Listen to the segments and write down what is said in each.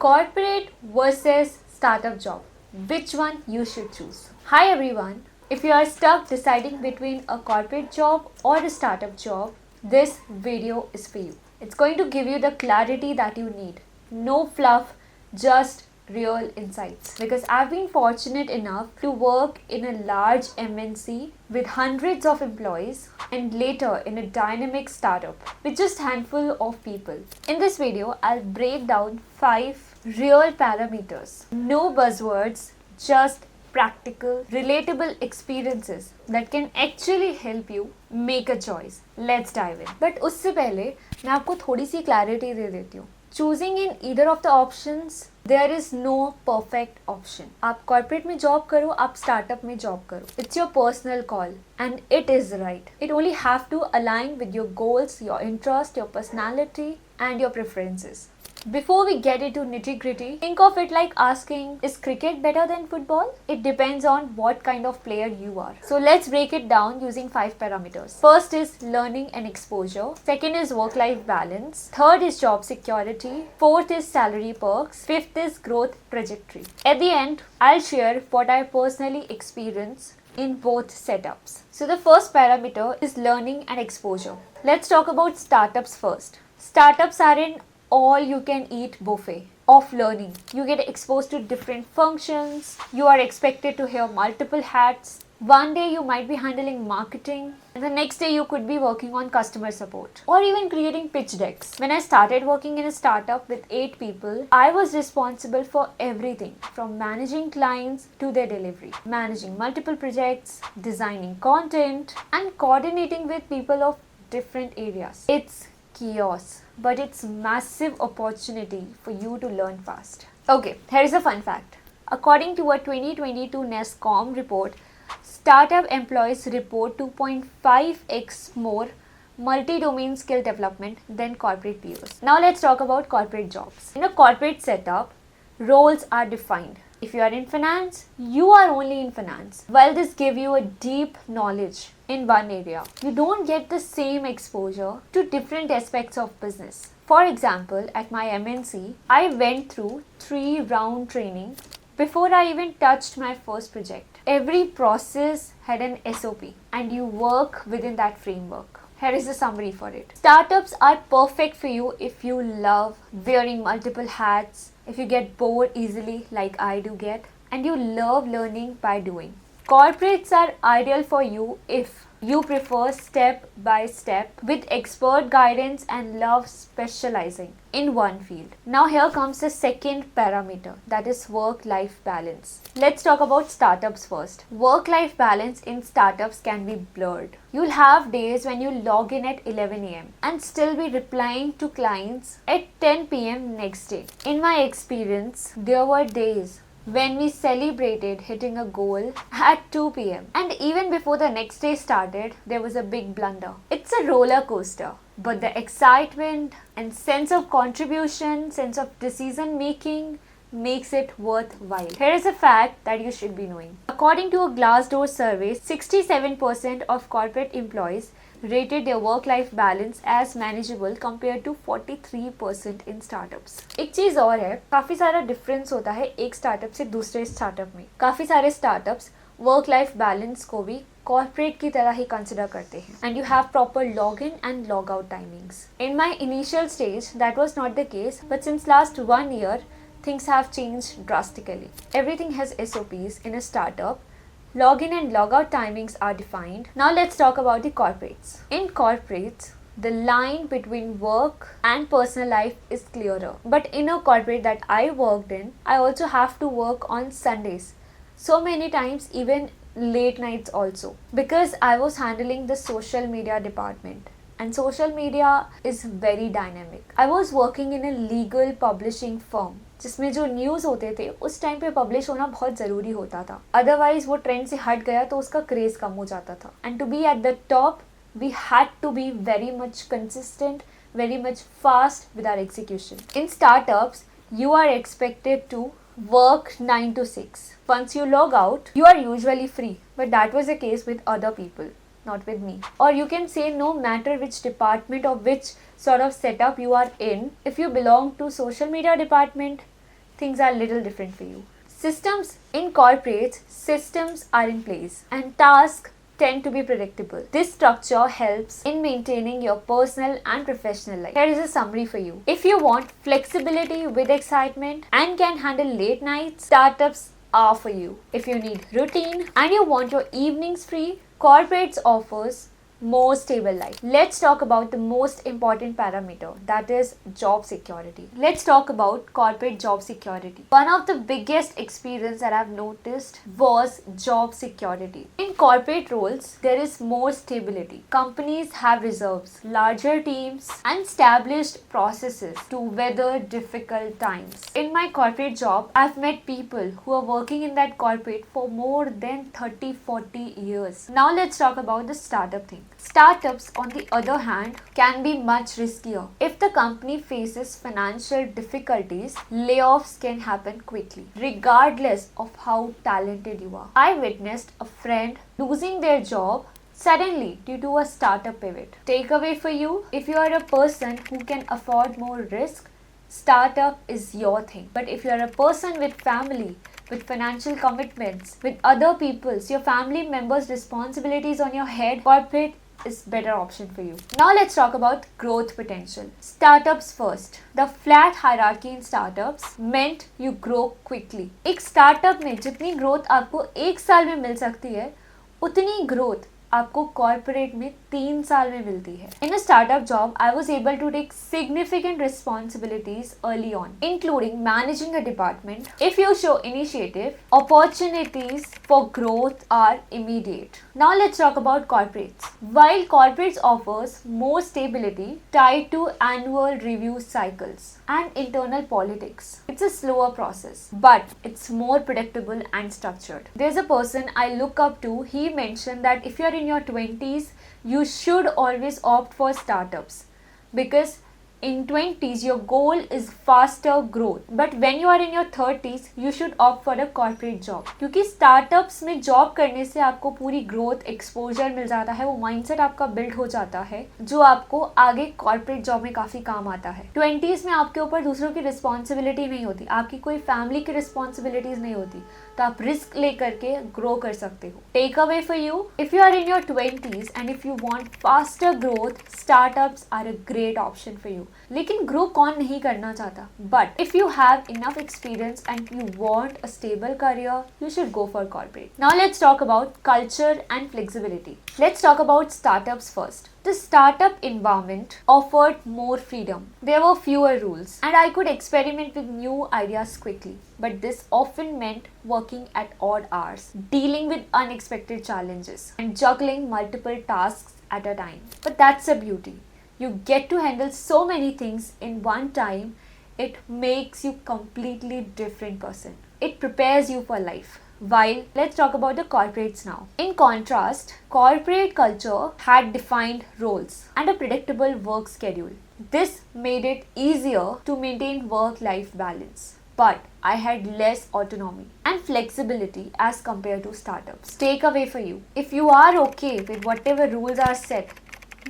Corporate versus startup job. Which one you should choose? Hi everyone. If you are stuck deciding between a corporate job or a startup job, this video is for you. It's going to give you the clarity that you need. No fluff, just real insights. Because I've been fortunate enough to work in a large MNC with hundreds of employees and later in a dynamic startup with just handful of people. In this video, I'll break down 5 real parameters. No buzzwords, just practical, relatable experiences that can actually help you make a choice. Let's dive in. But उससे पहले मैं आपको थोड़ी सी clarity दे देती हूँ. Choosing in either of the options, there is no perfect option. आप corporate में job करो, आप startup में job करो. It's your personal call and it is right. It only have to align with your goals, your interest, your personality and your preferences. Before we get into nitty-gritty, think of it like asking, is cricket better than football? It depends on what kind of player you are. So let's break it down using 5 parameters. First is learning and exposure. Second is work-life balance. Third is job security. Fourth is salary perks. Fifth is growth trajectory. At the end, I'll share what I personally experience in both setups. So the first parameter is learning and exposure. Let's talk about startups first. Startups are in all you can eat buffet of learning. You get exposed to different functions. You are expected to wear multiple hats. One day you might be handling marketing and the next day you could be working on customer support or even creating pitch decks. When I started working in a startup with 8 people, I was responsible for everything from managing clients to their delivery, managing multiple projects, designing content and coordinating with people of different areas. It's chaos, but it's massive opportunity for you to learn fast. Okay, here's a fun fact. According to a 2022 NESCOM report, startup employees report 2.5x more multi-domain skill development than corporate peers. Now let's talk about corporate jobs. In a corporate setup, roles are defined. If you are in finance, you are only in finance. While this gives you a deep knowledge in one area, you don't get the same exposure to different aspects of business. For example, at my MNC, I went through 3-round training before I even touched my first project. Every process had an SOP and you work within that framework. Here is the summary for it. Startups are perfect for you if you love wearing multiple hats, if you get bored easily like I do get, and you love learning by doing. Corporates are ideal for you if you prefer step by step with expert guidance and love specializing in one field. Now here comes the second parameter, that is work-life balance. Let's talk about startups first. Work-life balance in startups can be blurred. You'll have days when you log in at 11 a.m. and still be replying to clients at 10 p.m. next day. In my experience, there were days when we celebrated hitting a goal at 2 p.m. and even before the next day started, there was a big blunder. It's a roller coaster, but the excitement and sense of contribution, sense of decision making makes it worthwhile. Here is a fact that you should be knowing. According to a Glassdoor survey, 67% of corporate employees rated their work-life balance as manageable compared to 43% in startups. एक चीज और है, काफी सारा difference होता है एक startup से दूसरे स्टार्टअप में. काफी सारे स्टार्टअप्स वर्क लाइफ बैलेंस को भी कॉर्पोरेट की तरह ही कंसिडर करते हैं and you have proper log in and log out timings. In my initial stage that was not the case, but since last 1 year things have changed drastically. Everything has SOPs in a startup. Login and logout timings are defined. Now let's talk about the corporates. In corporates, the line between work and personal life is clearer. But in a corporate that I worked in, I also have to work on Sundays. So many times, even late nights also. Because I was handling the social media department. And social media is very dynamic. I was working in a legal publishing firm जिसमें जो news होते थे उस time पे publish होना बहुत ज़रूरी होता था. अदरवाइज वो ट्रेंड से हट गया तो उसका क्रेज कम हो जाता था. And to be at the top we had to be very much consistent, very much fast with our execution. In startups you are expected to work 9 to 6. Once you log out, you are usually free. But that was the case with other people, not with me. Or you can say no matter which department or which sort of setup you are in. If you belong to social media department, things are a little different for you. Systems in corporates, systems are in place and tasks tend to be predictable. This structure helps in maintaining your personal and professional life. Here is a summary for you. If you want flexibility with excitement and can handle late nights, startups are for you. If you need routine and you want your evenings free, corporates offers more stable life. Let's talk about the most important parameter, that is job security. Let's talk about corporate job security. One of the biggest experience that I've noticed was job security. In corporate roles, there is more stability. Companies have reserves, larger teams, and established processes to weather difficult times. In my corporate job, I've met people who are working in that corporate for more than 30-40 years. Now let's talk about the startup thing. Startups, on the other hand, can be much riskier. If the company faces financial difficulties, layoffs can happen quickly, regardless of how talented you are. I witnessed a friend losing their job suddenly due to a startup pivot. Takeaway for you: if you are a person who can afford more risk, startup is your thing. But if you are a person with family, with financial commitments, with other people's, your family members' responsibilities on your head, corporate is better option for you. Now let's talk about growth potential. Startups first. The flat hierarchy in startups meant you grow quickly. एक startup में जितनी growth आपको एक साल में मिल सकती है, उतनी growth आपको कॉर्पोरेट में 3 साल में मिलती है. In a startup job, I was able to take significant responsibilities early on, including managing a department. If you show initiative, opportunities for growth are immediate. Now let's talk about corporates. While corporates offers more stability tied to annual review cycles and internal politics, it's a slower process, but it's more predictable and structured. There's a person I look up to. He mentioned that if you're in your 20s, you should always opt for startups because in 20s your goal is faster growth, but when you are in your 30s you should opt for a corporate job, क्योंकि startups में job करने से आपको पूरी growth exposure मिल जाता है, वो mindset आपका build हो जाता है जो आपको आगे corporate job में काफ़ी काम आता है. 20s में आपके ऊपर दूसरों की responsibility नहीं होती, आपकी कोई family की responsibilities नहीं होती, तो आप रिस्क लेकर के ग्रो कर सकते हो. Takeaway for you: if you are in your 20s and if you want faster growth, startups are a great option for you. लेकिन ग्रो कौन नहीं करना चाहता? But if you have enough experience and you want a stable career, you should go for corporate. Now let's talk about culture and flexibility. Let's talk about startups first. The startup environment offered more freedom. There were fewer rules and I could experiment with new ideas quickly. But this often meant working at odd hours, dealing with unexpected challenges and juggling multiple tasks at a time. But that's the beauty. You get to handle so many things in one time. It makes you completely different person. It prepares you for life. While let's talk about the corporates now. In contrast, corporate culture had defined roles and a predictable work schedule. This made it easier to maintain work-life balance. But I had less autonomy and flexibility as compared to startups. Takeaway for you: if you are okay with whatever rules are set,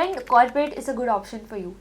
then corporate is a good option for you.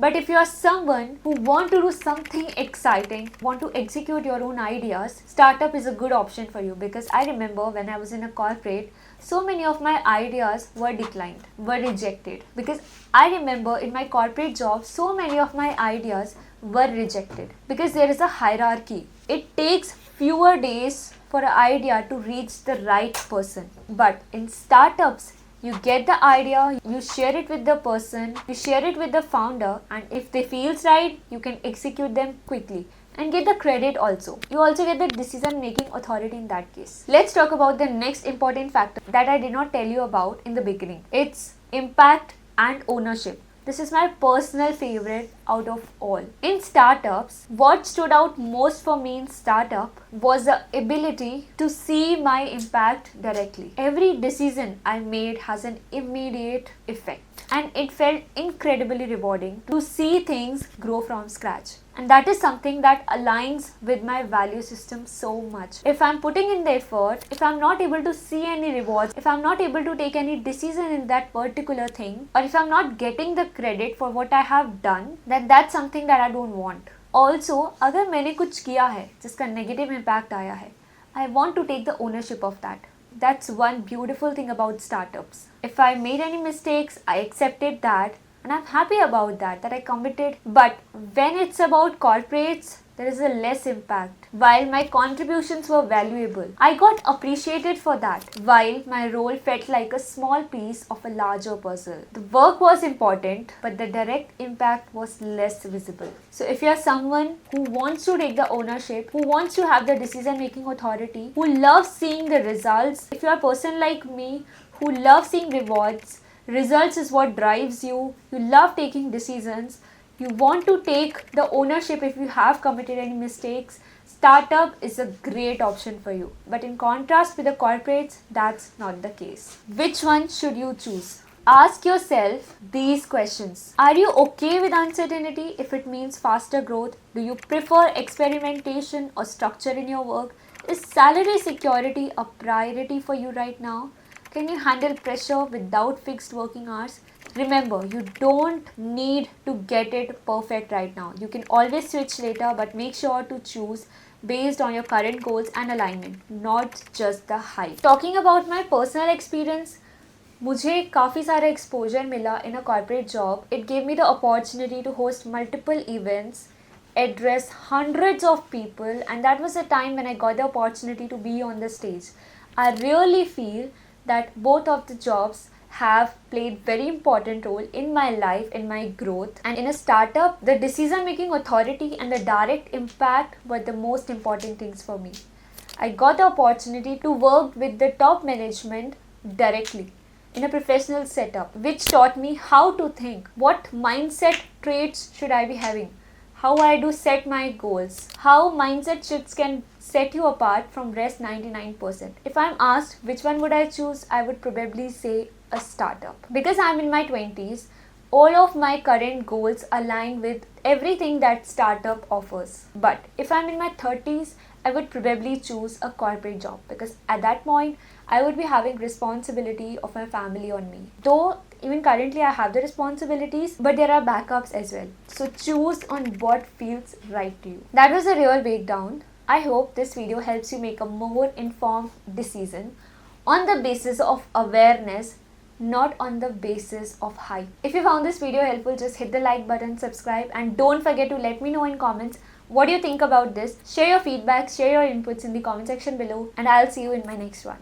But if you are someone who want to do something exciting, want to execute your own ideas, startup is a good option for you. Because I remember when I was in a corporate, so many of my ideas were declined, were rejected. Because I remember in my corporate job, so many of my ideas were rejected. Because there is a hierarchy. It takes fewer days for an idea to reach the right person. But in startups, you get the idea, you share it with the person, you share it with the founder, and if they feels right, you can execute them quickly and get the credit also. You also get the decision making authority in that case. Let's talk about the next important factor that I did not tell you about in the beginning. It's impact and ownership. This is my personal favorite out of all. In startups, what stood out most for me in startup was the ability to see my impact directly. Every decision I made has an immediate effect, and it felt incredibly rewarding to see things grow from scratch. And that is something that aligns with my value system so much. If I'm putting in the effort, if I'm not able to see any rewards, if I'm not able to take any decision in that particular thing, or if I'm not getting the credit for what I have done, then that's something that I don't want. Also अगर मैंने कुछ किया है जिसका negative impact आया है, I want to take the ownership of that. That's one beautiful thing about startups. If I made any mistakes, I accepted that and I'm happy about that I committed. But when it's about corporates, there is a less impact. While my contributions were valuable, I got appreciated for that. While my role felt like a small piece of a larger puzzle. The work was important, but the direct impact was less visible. So if you are someone who wants to take the ownership, who wants to have the decision making authority, who loves seeing the results, if you are a person like me who loves seeing rewards, results is what drives you, you love taking decisions, you want to take the ownership if you have committed any mistakes, startup is a great option for you. But in contrast with the corporates, that's not the case. Which one should you choose? Ask yourself these questions. Are you okay with uncertainty if it means faster growth? Do you prefer experimentation or structure in your work? Is salary security a priority for you right now? Can you handle pressure without fixed working hours? Remember, you don't need to get it perfect right now. You can always switch later, but make sure to choose based on your current goals and alignment, not just the hype. Talking about my personal experience, मुझे काफ़ी सारा exposure मिला in a corporate job. It gave me the opportunity to host multiple events, address hundreds of people, and that was the time when I got the opportunity to be on the stage. I really feel that both of the jobs have played very important role in my life, in my growth. And in a startup, the decision making authority and the direct impact were the most important things for me. I got the opportunity to work with the top management directly in a professional setup, which taught me how to think, what mindset traits should I be having, how I do set my goals, how mindset shifts can set you apart from rest 99%. If I'm asked which one would I choose, I would probably say a startup. Because I'm in my 20s, all of my current goals align with everything that startup offers. But if I'm in my 30s, I would probably choose a corporate job because at that point I would be having responsibility of my family on me. Though even currently I have the responsibilities, but there are backups as well. So choose on what feels right to you. That was a real breakdown. I hope this video helps you make a more informed decision on the basis of awareness, not on the basis of hype. If you found this video helpful, just hit the like button, subscribe, and don't forget to let me know in comments what do you think about this. Share your feedback, share your inputs in the comment section below, and I'll see you in my next one.